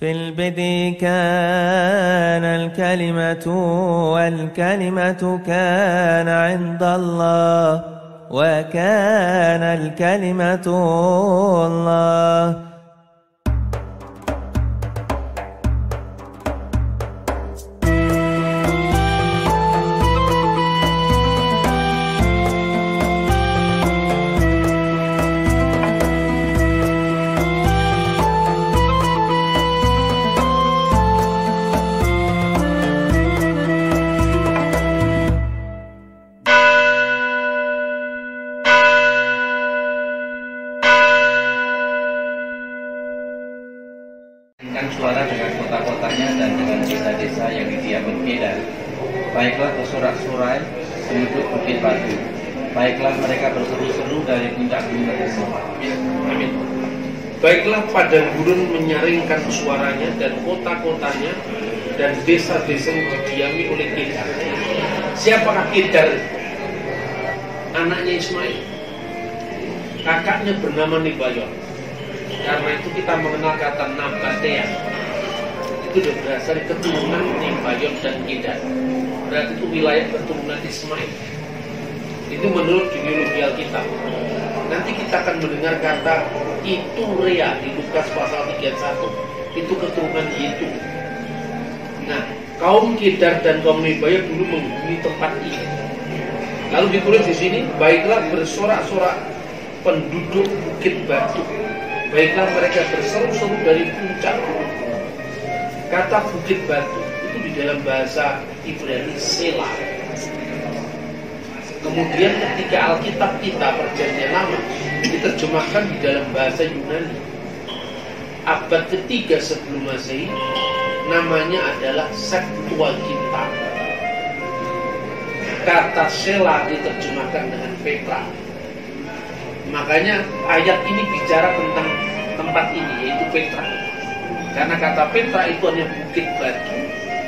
في البدء كان الكلمة والكلمة كان عند الله وكان الكلمة الله. Suara dengan kota-kotanya dan dengan desa-desa yang didiami Kedar. Baiklah bersorak-sorai penduduk Bukit Batu. Baiklah mereka berseru-seru dari puncak gunung tersebut. Amin. Baiklah padang gurun menyaringkan suaranya dan kota-kotanya dan desa-desa yang didiami oleh Kedar. Siapakah Kedar? Anaknya Ismail. Kakaknya bernama Nebayon. Karena itu kita mengenal kata Nabatea. Itu sudah berasal dari keturunan Nebayon dan Kedar. Berarti itu wilayah keturunan Ismail. Itu menurut genealogi Alkitab. Nanti kita akan mendengar kata Iturea di Lukas pasal 31. Itu keturunan Yetu. Nah, kaum Kedar dan kaum Nebayon dulu menghuni tempat ini. Lalu ditulis di sini, baiklah bersorak-sorak penduduk Bukit Batu. Baiklah mereka berseru-seru dari puncak gunung. Kata Bukit Batu itu di dalam bahasa Ibrani Sela. Kemudian ketika Alkitab kita Perjanjian Lama diterjemahkan di dalam bahasa Yunani, abad ketiga sebelum Masehi, namanya adalah Septuaginta. Kata Sela diterjemahkan dengan Petra. Makanya ayat ini bicara tentang tempat ini, yaitu Petra. Karena kata Petra itu hanya Bukit Batu,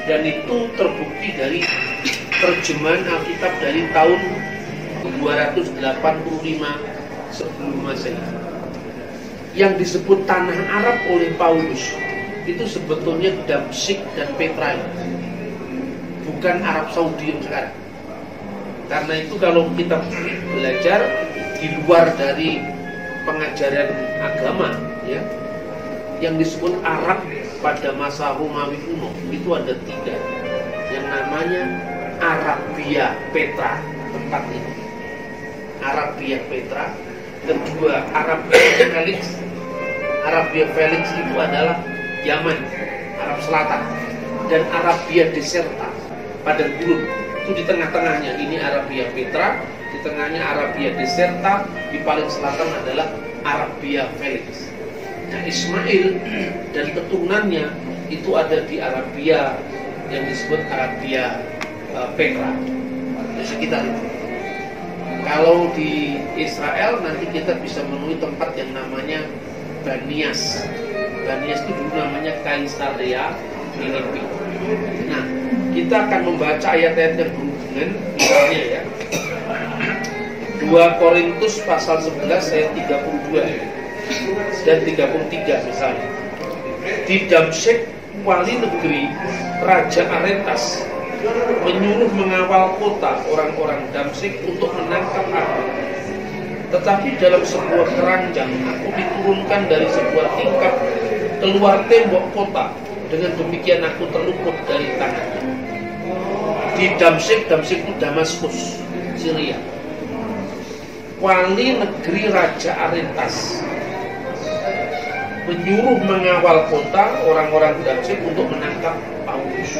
dan itu terbukti dari terjemahan Alkitab dari tahun 285 sebelum Masehi. Yang disebut tanah Arab oleh Paulus itu sebetulnya Damsyik dan Petra, bukan Arab Saudi yang sekarang. Karena itu kalau kita belajar di luar dari pengajaran agama, ya, yang disebut Arab pada masa Romawi kuno itu ada 3. Yang namanya Arabia Petra, tempat ini Arabia Petra. Kedua, Arabia Felix. Arabia Felix itu adalah Yaman, Arab Selatan. Dan Arabia Deserta, padang gurun. Itu di tengah-tengahnya ini Arabia Petra, di tengahnya Arabia Deserta, di paling selatan adalah Arabia Felix. Nah, Ismail dan keturunannya itu ada di Arabia yang disebut Arabia Petra, di sekitar itu. Kalau di Israel nanti kita bisa menemui tempat yang namanya Banias. Banias itu dulu namanya Kaisarea Filipi. Nah, kita akan membaca ayat-ayat yang berhubungan, misalnya ya, 2 Korintus pasal 11 ayat 32 dan 33 misalnya. Di Damsyik, wali negeri Raja Aretas menyuruh mengawal kota orang-orang Damsyik untuk menangkap aku. Tetapi dalam sebuah keranjang aku diturunkan dari sebuah tingkap keluar tembok kota. Dengan demikian aku terluput dari tangannya. Di Damsyik, Damsyik itu Damaskus, Syria. Wali negeri Raja Aretas menyuruh mengawal kota orang-orang Damsyik untuk menangkap Paulus.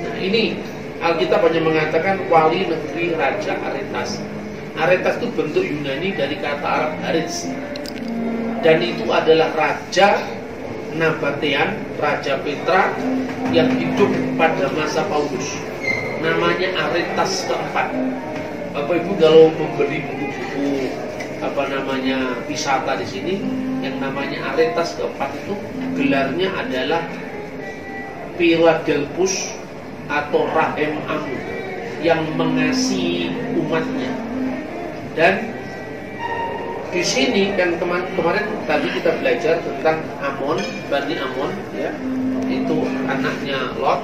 Nah, ini Alkitab hanya mengatakan wali negeri Raja Aretas. Aretas itu bentuk Yunani dari kata Arab Haris, dan itu adalah raja Nabatean, Raja Petra yang hidup pada masa Paulus. Namanya Aretas keempat. Bapak Ibu kalau membeli buku-buku wisata di sini, yang namanya Aretas keempat itu gelarnya adalah Philadelphus atau Rahem Amu, yang mengasihi umatnya. Dan di sini kan kemarin tadi kita belajar tentang Amon, Bani Amon, itu anaknya Lot,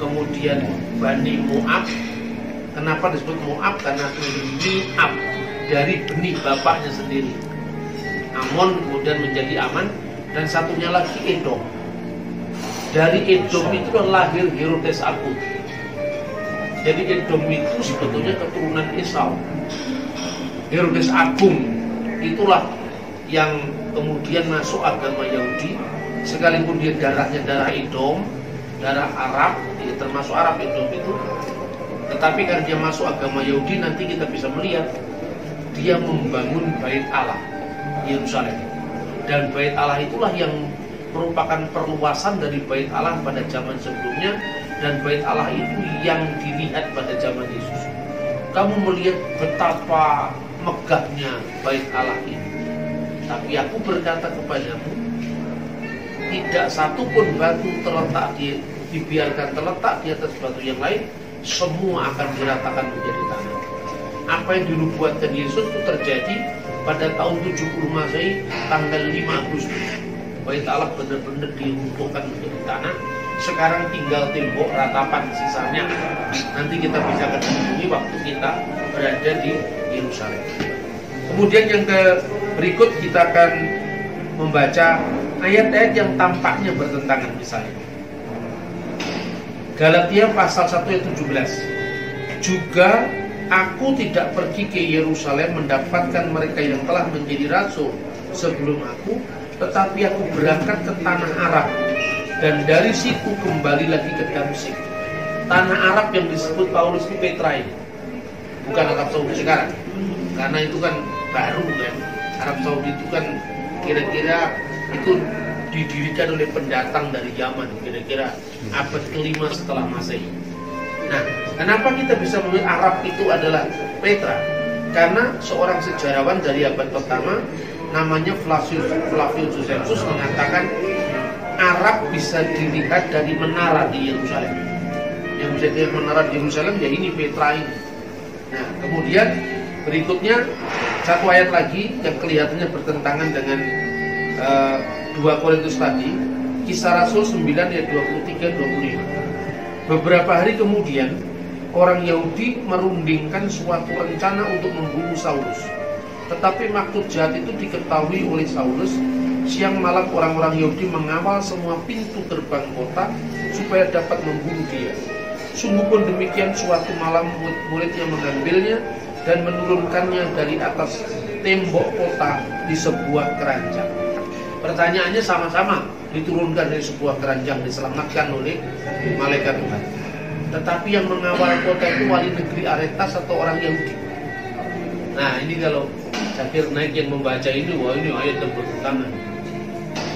kemudian Bani Moab. Kenapa disebut Moab? Karena Mi'ab, dari benih bapaknya sendiri. Amon kemudian menjadi Aman, dan satunya lagi Edom. Dari Edom itu lahir Herodes Agung. Jadi Edom itu sebetulnya keturunan Esau. Herodes Agung itulah yang kemudian masuk agama Yahudi, sekalipun dia darahnya darah Edom, darah Arab, ya termasuk Arab Edom itu. Tetapi karena dia masuk agama Yahudi, nanti kita bisa melihat dia membangun Bait Allah Yerusalem. Dan Bait Allah itulah yang merupakan perluasan dari Bait Allah pada zaman sebelumnya, dan Bait Allah itu yang dilihat pada zaman Yesus. Kamu melihat betapa megahnya Bait Allah ini. Tapi aku berkata kepadamu, tidak satu pun batu dibiarkan terletak di atas batu yang lain, semua akan diratakan menjadi tanah. Apa yang dinubuatkan Yesus itu terjadi pada tahun 70 Masehi, tanggal 5 Agustus. Bait Allah benar-benar diruntuhkan menjadi tanah. Sekarang tinggal tembok ratapan sisanya. Nanti kita bisa ketemu waktu kita berada di Yerusalem. Kemudian yang berikut kita akan membaca ayat-ayat yang tampaknya bertentangan. Misalnya Galatia pasal 1 ayat 17. Juga aku tidak pergi ke Yerusalem mendapatkan mereka yang telah menjadi rasul sebelum aku, tetapi aku berangkat ke tanah Arab, dan dari situ kembali lagi ke Damsyik. Tanah Arab yang disebut Paulus itu Petra ini, bukan Arab Saudi sekarang, karena itu kan baru kan. Arab Saudi itu kan kira-kira itu didirikan oleh pendatang dari Yaman, kira-kira abad ke-5 setelah Masehi. Nah, kenapa kita bisa memilih Arab itu adalah Petra? Karena seorang sejarawan dari abad pertama namanya Flavius Josephus mengatakan Arab bisa dilihat dari menara di Yerusalem. Yang bisa dilihat menara di Yerusalem ya ini Petra ini. Nah, kemudian berikutnya satu ayat lagi yang kelihatannya bertentangan dengan 2 Korintus tadi, Kisah Rasul 9 ayat 23-25. Beberapa hari kemudian orang Yahudi merundingkan suatu rencana untuk membunuh Saulus. Tetapi maksud jahat itu diketahui oleh Saulus. Siang malam orang-orang Yahudi mengawal semua pintu gerbang kota supaya dapat membunuh dia. Sungguh pun demikian, suatu malam murid-muridnya mengambilnya dan menurunkannya dari atas tembok kota di sebuah keranjang. Pertanyaannya sama-sama diturunkan dari sebuah keranjang, diselamatkan oleh malaikat Tuhan. Tetapi yang mengawal kota itu wali negeri Aretas atau orang Yahudi. Nah, ini kalau Zakir Naik yang membaca ini, wah ini ayat yang bertentangan.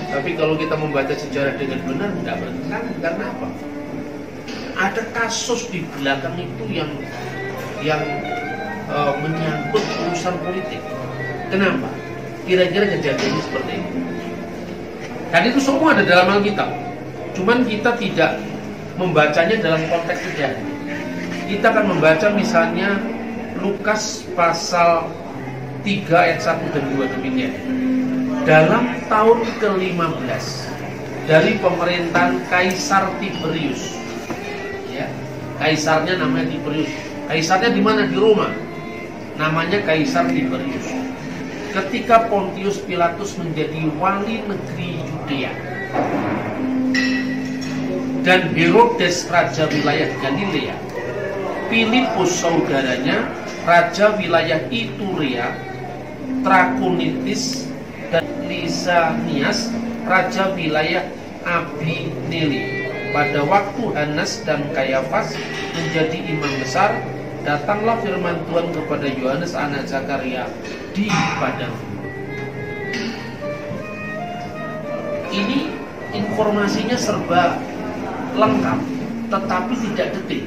Tapi kalau kita membaca sejarah dengan benar, tidak bertentangan. Karena apa? Ada kasus di belakang itu yang menyangkut urusan politik. Kenapa? Kira-kira kejadiannya seperti ini. Dan itu semua ada dalam Alkitab. Cuman kita tidak membacanya dalam konteks sejarah. Kita akan membaca misalnya Lukas pasal 3 ayat 1 dan 2 demikian. Dalam tahun ke-15 dari pemerintahan Kaisar Tiberius. Ya, kaisarnya namanya Tiberius. Kaisarnya di mana? Di Roma. Namanya Kaisar Tiberius. Ketika Pontius Pilatus menjadi wali negeri Yudea dan Herodes raja wilayah Galilea, Filipus saudaranya raja wilayah Iturea, Trakonitis, dan Lisanias raja wilayah Abilene. Pada waktu Hanas dan Kayafas menjadi imam besar, datanglah firman Tuhan kepada Yohanes anak Zakaria di padang. Ini informasinya serba lengkap, tetapi tidak detil.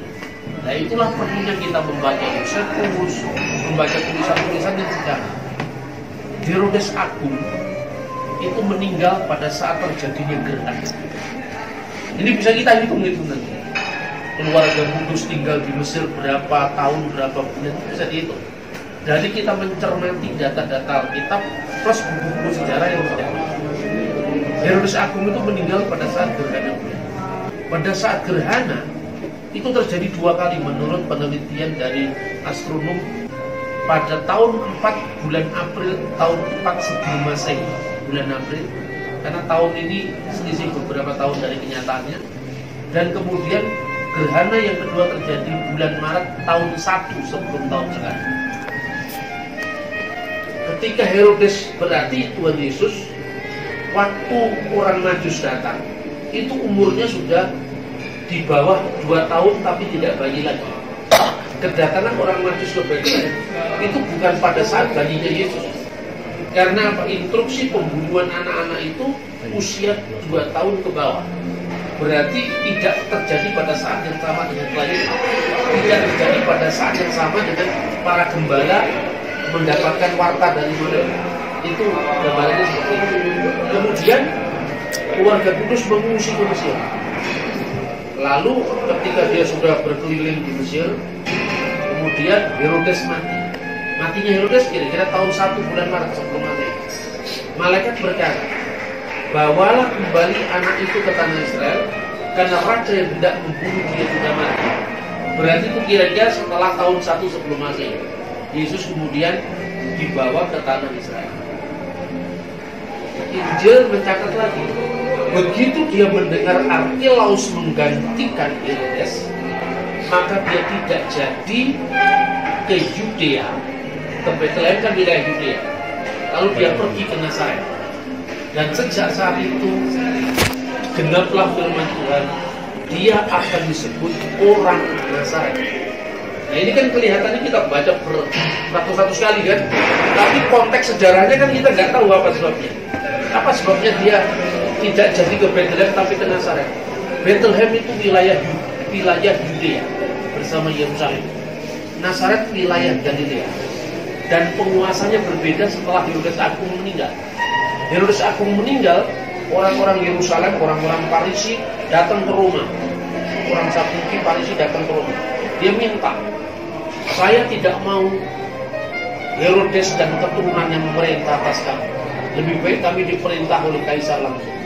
Nah, itulah perlunya kita membaca Yosefus, membaca tulisan-tulisan yang sejarah. Herodes Agung itu meninggal pada saat terjadinya gerhana. Ini bisa kita hitung nanti. Keluarga Kudus tinggal di Mesir berapa tahun, berapa bulan, bisa dihitung. Dari kita mencermati data-data Alkitab plus buku-buku sejarah yang sudah. Herodes Agung itu meninggal pada saat gerhana bulan. Pada saat gerhana itu terjadi 2 kali menurut penelitian dari astronom. Pada tahun 4 bulan April tahun 4 sebelum Masehi, bulan April, karena tahun ini selisih beberapa tahun dari kenyataannya. Dan kemudian gerhana yang kedua terjadi bulan Maret tahun 1 sebelum tahun sekarang. Ketika Herodes, berarti Tuhan Yesus, waktu orang Majus datang, itu umurnya sudah di bawah 2 tahun tapi tidak bayi lagi. Kedatangan orang Majus ke Betlehem itu bukan pada saat bayinya Yesus. Karena apa? Instruksi pembunuhan anak-anak itu usia 2 tahun ke bawah. Berarti tidak terjadi pada saat yang sama dengan kelahiran. Tidak terjadi pada saat yang sama dengan para gembala mendapatkan warta dari mana. Itu gambarannya seperti itu. Kemudian keluarga kudus mengungsi ke Mesir. Lalu ketika dia sudah berkeliling di Mesir, kemudian Herodes mati. Matinya Herodes kira-kira tahun 1 bulan Maret sebelum Masehi. Malaikat berkata, bawalah kembali anak itu ke tanah Israel, karena raja yang hendak membunuh dia sudah mati. Berarti itu kira-kira setelah tahun 1 sebelum Masehi. Yesus kemudian dibawa ke tanah Israel. Injil mencatat lagi, begitu dia mendengar Arkelaus menggantikan Herodes, maka dia tidak jadi ke Yudea, ke Betlehem kan wilayah Yudea. Lalu dia pergi ke Nazaret. Dan sejak saat itu genaplah firman Tuhan, dia akan disebut orang Nazaret. Nah ini kan kelihatannya kita baca beratus-ratus kali kan, tapi konteks sejarahnya kan kita nggak tahu apa sebabnya. Apa sebabnya dia tidak jadi ke Betlehem tapi ke Nazaret? Betlehem itu wilayah Yudea bersama Yerusalem. Nazaret wilayah Galilea. Dan penguasanya berbeda setelah Herodes Agung meninggal. Herodes Agung meninggal, orang-orang Yerusalem, orang-orang Parisi datang ke Roma. Orang Saduki Parisi datang ke Roma. Dia minta, saya tidak mau Herodes dan keturunannya memerintah atas kami. Lebih baik kami diperintah oleh Kaisar langsung.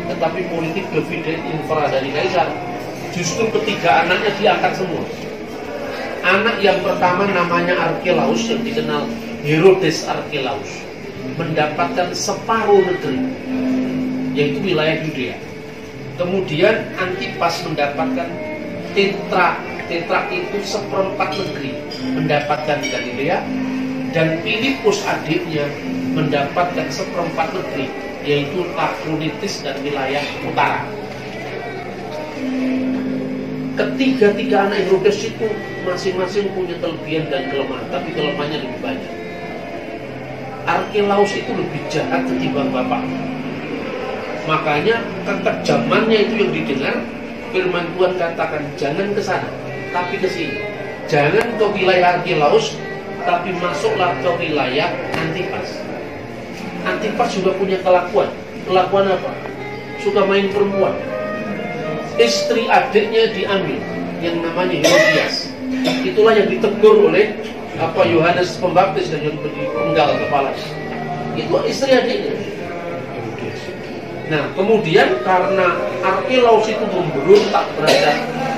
Tetapi politik divide infra dari Kaisar, justru ketiga anaknya diangkat semua. Anak yang pertama namanya Arkelaus, yang dikenal Herodes Arkelaus, mendapatkan separuh negeri, yaitu wilayah Yudea. Kemudian Antipas mendapatkan tetra itu seperempat negeri, mendapatkan Galilea. Dan Filipus adiknya mendapatkan seperempat negeri, yaitu Trachonitis dan wilayah utara. Ketiga-tiga anak Herodes itu masing-masing punya kelebihan dan kelemahan, tapi kelemahannya lebih banyak. Arkelaus itu lebih jahat ketimbang bapaknya. Makanya kekejamannya itu yang didengar, firman Tuhan katakan jangan ke sana, tapi ke sini. Jangan ke wilayah Arkelaus, tapi masuklah ke wilayah Antipas. Antipas juga punya kelakuan. Kelakuan apa? Suka main perempuan. Istri adiknya diambil, yang namanya Herodias. Itulah yang ditegur oleh Yohanes Pembaptis dan yang dipenggal kepala. Itu istri adiknya. Nah, kemudian karena Arkelaus itu memberontak terhadap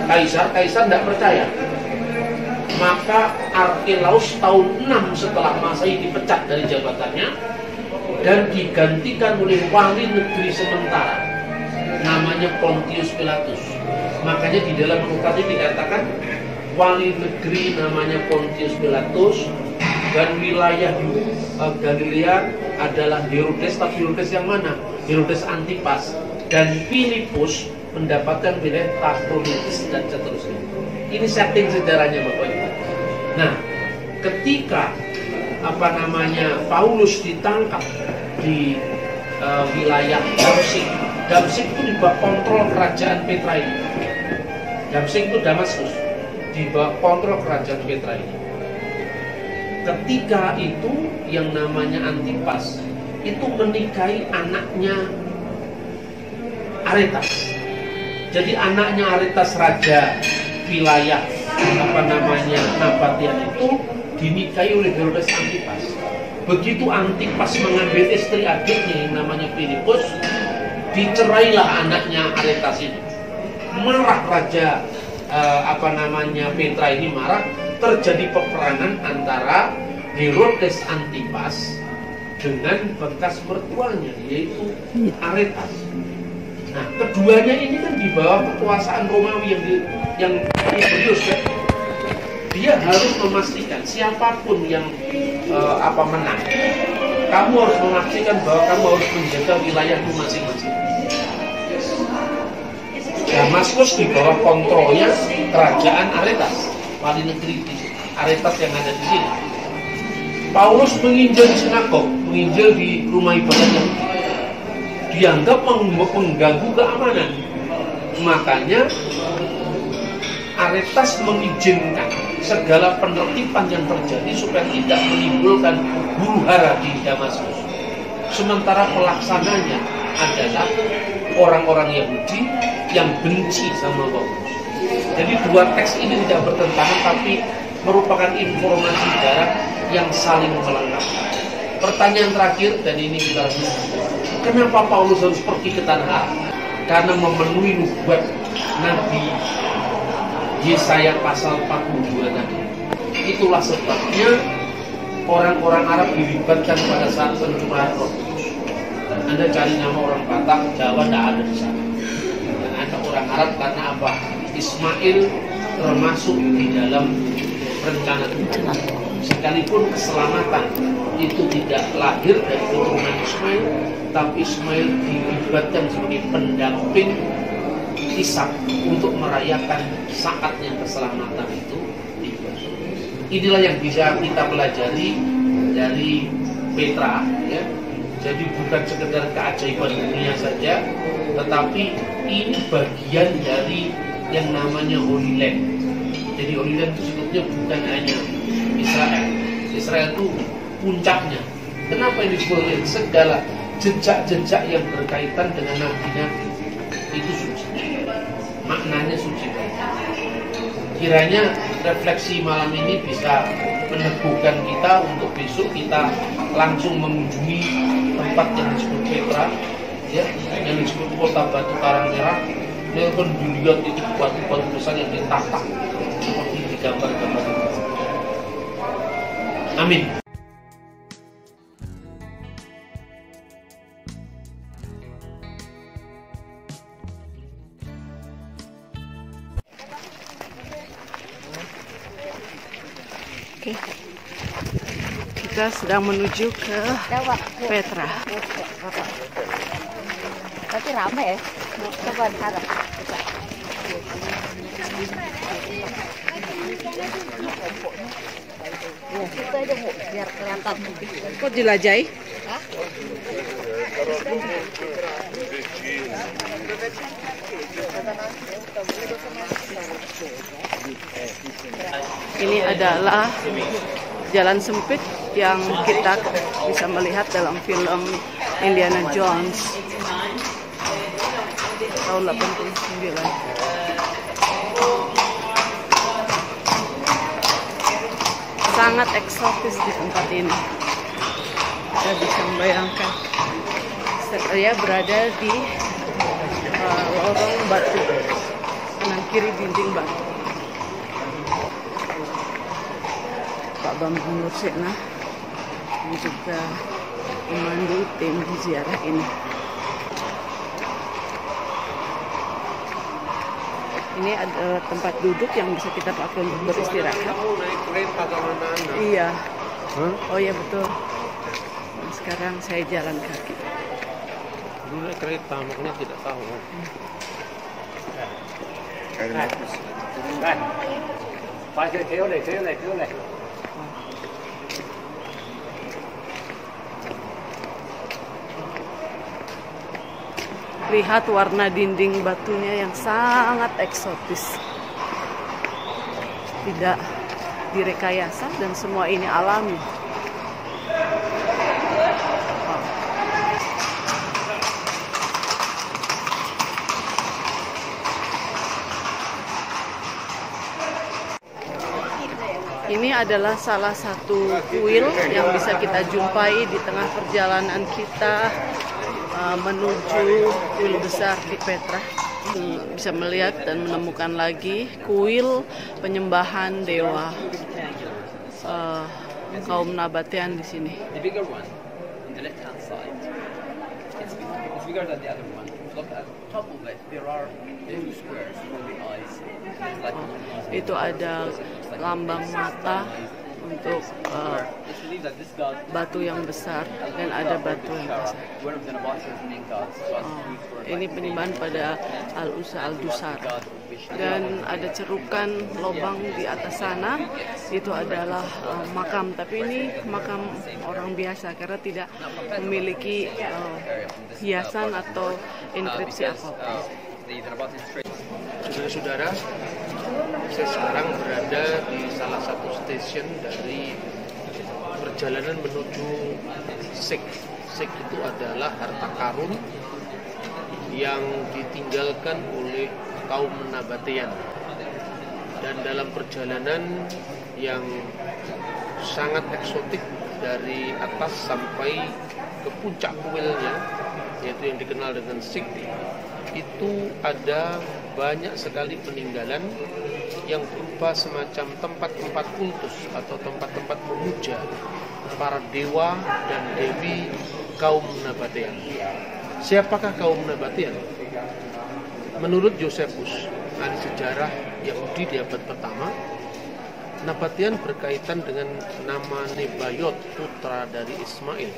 Kaisar tidak percaya. Maka Arkelaus tahun 6 setelah Masehi dipecat dari jabatannya dan digantikan oleh wali negeri sementara, namanya Pontius Pilatus. Makanya di dalam Lukas ini dikatakan wali negeri namanya Pontius Pilatus, dan wilayah Galilea adalah Herodes. Tapi Herodes yang mana? Herodes Antipas. Dan Filipus mendapatkan wilayah Trachonitis dan seterusnya. Ini setting sejarahnya Bapak Ibu. Nah, ketika Paulus ditangkap di wilayah Damsyik. Damsyik itu di bawah kontrol kerajaan Petra ini. Damsyik itu Damaskus, di bawah kontrol kerajaan Petra ini. Ketika itu yang namanya Antipas itu menikahi anaknya Aretas. Jadi anaknya Aretas raja wilayah Nabatian itu dinikahi oleh Herodes Antipas. Begitu Antipas mengambil istri adiknya yang namanya Filipus, Dicerailah anaknya Aretas ini. Marah raja Petra ini marah. Terjadi peperangan antara Herodes Antipas dengan bekas mertuanya, yaitu Aretas. Nah, keduanya ini kan di bawah kekuasaan Romawi yang Tiberius kan. Dia harus memastikan siapapun yang menang. Kamu harus memastikan bahwa kamu harus menjaga wilayahmu masing-masing. Damaskus di bawah kontrolnya kerajaan Aretas, wali negeri Aretas yang ada di sini. Paulus menginjil di sinagog, menginjil di rumah ibadah Yahudi. Dianggap mengganggu keamanan. Makanya Aretas mengizinkan segala penertiban yang terjadi supaya tidak menimbulkan huru-hara di Damaskus. Sementara pelaksananya adalah orang-orang Yahudi yang benci sama Paulus. Jadi dua teks ini tidak bertentangan, tapi merupakan informasi darat yang saling melengkapi. Pertanyaan terakhir, dan ini kita lanjut. Kenapa Paulus harus pergi ke tanah Arab? Karena memenuhi nubuat Nabi Yesaya pasal 42 tadi. Itulah sebabnya orang-orang Arab dilibatkan pada saat pencurahan Roh Kudus. Anda cari nama orang Batak, Jawa tidak ada di sana. Dan ada orang Arab karena apa? Ismail termasuk di dalam rencana Tuhan. Sekalipun keselamatan itu tidak lahir dari keturunan Ismail, tapi Ismail dilibatkan sebagai pendamping Ishak untuk merayakan saatnya keselamatan itu. Inilah yang bisa kita pelajari dari Petra, ya. Jadi bukan sekedar keajaiban dunia saja, tetapi ini bagian dari yang namanya Holy Land. Jadi Holy Land itu sebetulnya bukan hanya Israel. Israel itu puncaknya. Kenapa ini disebut Holy Land? Segala jejak-jejak yang berkaitan dengan nabi-nabi itu suci. Maknanya suci. Kiranya refleksi malam ini bisa meneguhkan kita untuk besok kita langsung mengunjungi tempat yang disebut Petra, ya, yang disebut kota batu karang merah. Dia akan dilihat itu batu-batu besar yang ditata seperti di gambar-gambar itu. Amin. Oke, kita sedang menuju ke Petra. Tapi ramai ya. Coba harap. Ya, kita aja Bu, biar kelihatan. Kok jelajahi? Hah? Ini adalah jalan sempit yang kita bisa melihat dalam film Indiana Jones tahun 89. Sangat eksotis di tempat ini. Kita bisa membayangkan saya berada di lorong batu, kanan kiri dinding batu. Pak Bambang Nursena yang juga memandu tim ziarah ini. Ini ada tempat duduk yang bisa kita pakai untuk beristirahat. Kamu naik kereta sama anak-anak. Iya. Oh iya betul. Nah, sekarang saya jalan kaki. Dulu naik kereta, makanya tidak tahu. Lihat warna dinding batunya yang sangat eksotis. Tidak direkayasa dan semua ini alami. Ini adalah salah satu kuil yang bisa kita jumpai di tengah perjalanan kita menuju kuil besar di Petra. Bisa melihat dan menemukan lagi kuil penyembahan dewa kaum Nabatean di sini. The bigger one on the left hand side, it's bigger than the other one. Look at the top of it, there are two squares for the eyes. Itu ada lambang mata untuk batu yang besar dan ada batu yang besar. Ini penyembahan pada Al-Uzza Al-Dusar. Dan ada cerukan lubang di atas sana, itu adalah makam, tapi ini makam orang biasa karena tidak memiliki hiasan atau inskripsi apapun. Saudara-saudara, saya sekarang berada di salah satu stasiun dari perjalanan menuju Sikh. Sikh itu adalah harta karun yang ditinggalkan oleh kaum Nabatean. Dan dalam perjalanan yang sangat eksotik dari atas sampai ke puncak kuilnya, yaitu yang dikenal dengan Sikh, itu ada banyak sekali peninggalan yang berupa semacam tempat-tempat kultus atau tempat-tempat memuja para dewa dan dewi kaum Nabatean. Siapakah kaum Nabatean? Menurut Josephus, ahli sejarah Yahudi di abad pertama, Nabatean berkaitan dengan nama Nebayot, putra dari Ismail.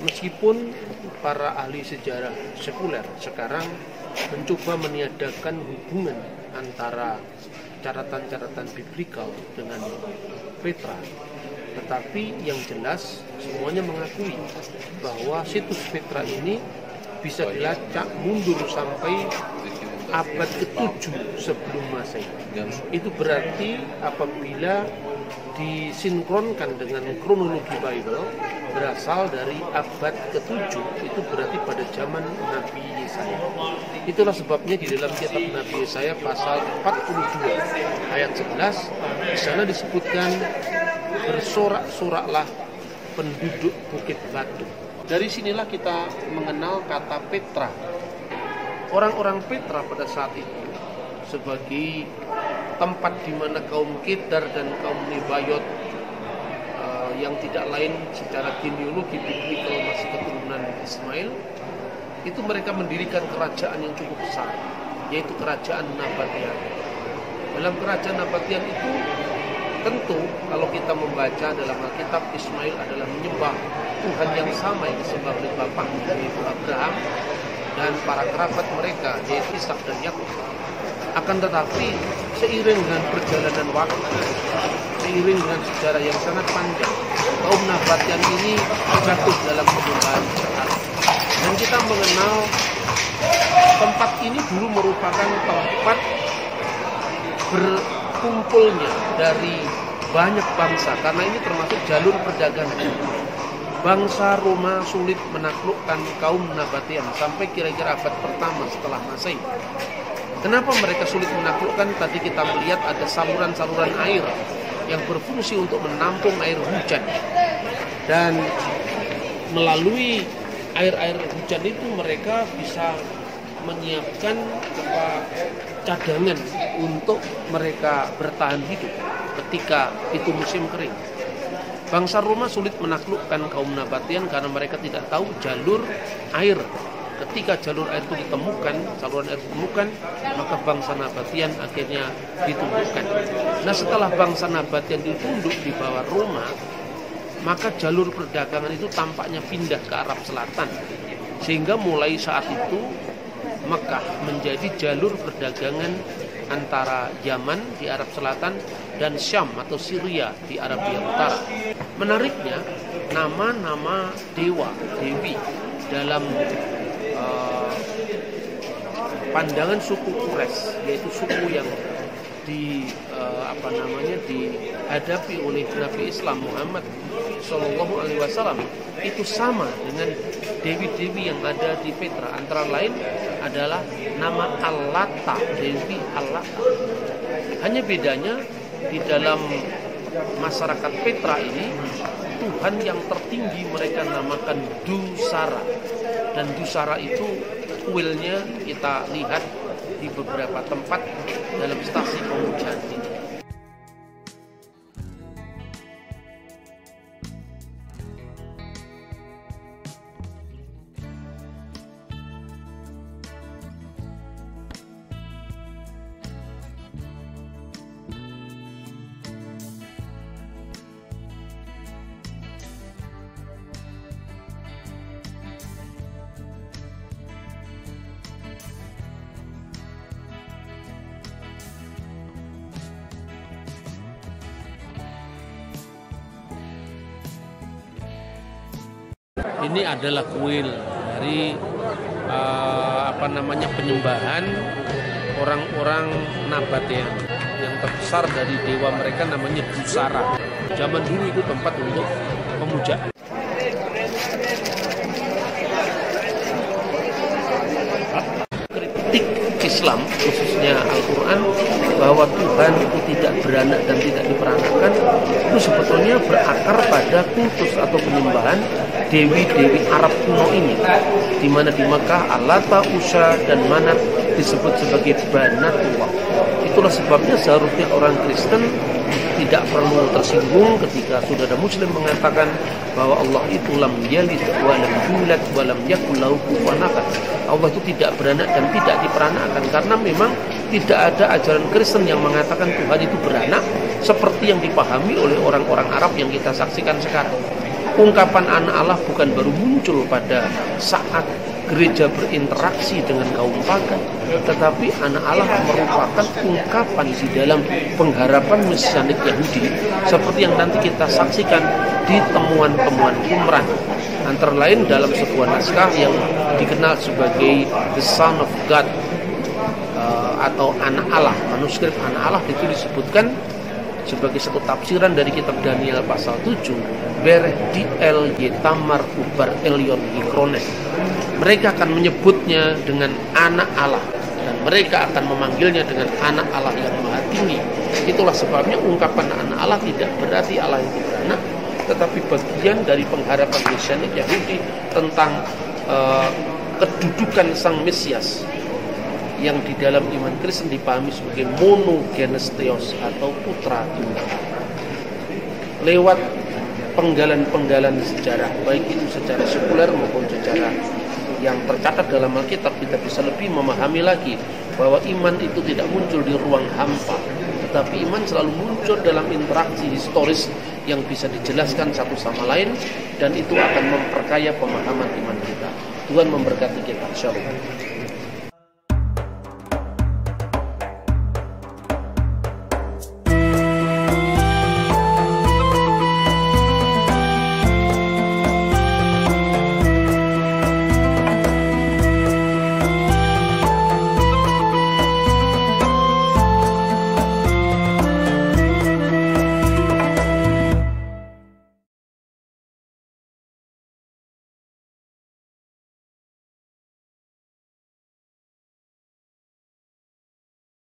Meskipun para ahli sejarah sekuler sekarang mencoba meniadakan hubungan antara catatan-catatan biblikal dengan Petra, tetapi yang jelas semuanya mengakui bahwa situs Petra ini bisa dilacak mundur sampai abad ke-7 sebelum Masehi. Itu berarti apabila disinkronkan dengan kronologi Bible, berasal dari abad ke-7, itu berarti pada zaman Nabi Yesaya. Itulah sebabnya di dalam kitab Nabi Yesaya pasal 42 ayat 11, di sana disebutkan, bersorak-soraklah penduduk Bukit Batu. Dari sinilah kita mengenal kata Petra. Orang-orang Petra pada saat itu sebagai tempat di mana kaum Kedar dan kaum Nebayot yang tidak lain secara genealogi biblikal masih keturunan Ismail, itu mereka mendirikan kerajaan yang cukup besar, yaitu kerajaan Nabatean. Dalam kerajaan Nabatean itu tentu kalau kita membaca dalam Alkitab, Ismail adalah menyembah Tuhan yang sama yang disembah oleh bapaknya, yaitu Abraham, dan para kerabat mereka, yaitu Ishak dan Yakub. Akan tetapi seiring dengan perjalanan waktu, seiring dengan sejarah yang sangat panjang, kaum Nabatean ini jatuh dalam penyembahan berhala. Dan kita mengenal tempat ini dulu merupakan tempat berkumpulnya dari banyak bangsa, karena ini termasuk jalur perdagangan. Bangsa Roma sulit menaklukkan kaum Nabatean sampai kira-kira abad pertama setelah Masehi. Kenapa mereka sulit menaklukkan? Tadi kita melihat ada saluran-saluran air yang berfungsi untuk menampung air hujan. Dan melalui air-air hujan itu mereka bisa menyiapkan cadangan untuk mereka bertahan hidup ketika itu musim kering. Bangsa Roma sulit menaklukkan kaum Nabatean karena mereka tidak tahu jalur air. Ketika jalur air itu ditemukan, saluran air ditemukan, maka bangsa Nabatean akhirnya ditundukkan. Nah, setelah bangsa Nabatean ditunduk di bawah Roma, maka jalur perdagangan itu tampaknya pindah ke Arab Selatan. Sehingga mulai saat itu Mekah menjadi jalur perdagangan antara Yaman di Arab Selatan dan Syam atau Syria di Arabia Utara. Menariknya, nama-nama dewa, dewi dalam pandangan suku Quraisy, yaitu suku yang dihadapi oleh Nabi Islam Muhammad Shallallahu Alaihi Wasallam, itu sama dengan dewi-dewi yang ada di Petra. Antara lain adalah nama Al-Lata, dewi Al-Lata. Hanya bedanya di dalam masyarakat Petra ini, Tuhan yang tertinggi mereka namakan Dusara. Dan Dusara itu kuilnya kita lihat di beberapa tempat dalam stasi pemujaan ini. Ini adalah kuil dari penyembahan orang-orang Nabatean. Yang terbesar dari dewa mereka namanya Dusara. Zaman dulu itu tempat untuk pemujaan. Kritik Islam, khususnya Al-Quran, bahwa Tuhan itu tidak beranak dan tidak diperanakan, itu sebetulnya berakar pada kultus atau penyembahan dewi-dewi Arab kuno ini, di mana di Mekah Allata, Uzza dan Manat disebut sebagai Banatullah. Itulah sebabnya seharusnya orang Kristen tidak perlu tersinggung ketika sudah ada Muslim mengatakan bahwa Allah itu lam yalid wa lam yulad wa lam yakul lahu kufuwan ahad. Allah itu tidak beranak dan tidak diperanakan, karena memang tidak ada ajaran Kristen yang mengatakan Tuhan itu beranak seperti yang dipahami oleh orang-orang Arab yang kita saksikan sekarang. Ungkapan anak Allah bukan baru muncul pada saat gereja berinteraksi dengan kaum pagan, tetapi anak Allah merupakan ungkapan di dalam pengharapan mesianik Yahudi, seperti yang nanti kita saksikan di temuan-temuan Qumran, antara lain dalam sebuah naskah yang dikenal sebagai The Son of God atau anak Allah. Manuskrip anak Allah itu disebutkan sebagai satu tafsiran dari kitab Daniel pasal 7, Bereh di El Yetamar Ubar Elion Hikrones. Mereka akan menyebutnya dengan anak Allah, dan mereka akan memanggilnya dengan anak Allah yang maha tinggi. Itulah sebabnya ungkapan anak Allah tidak berarti Allah itu beranak, tetapi bagian dari pengharapan mesianik Yahudi tentang kedudukan sang Mesias, yang di dalam iman Kristen dipahami sebagai monogenes theos atau putra tunggal. Lewat penggalan-penggalan sejarah, baik itu secara sekuler maupun secara yang tercatat dalam Alkitab, kita bisa lebih memahami lagi bahwa iman itu tidak muncul di ruang hampa, tetapi iman selalu muncul dalam interaksi historis yang bisa dijelaskan satu sama lain, dan itu akan memperkaya pemahaman iman kita. Tuhan memberkati kita, insyaallah.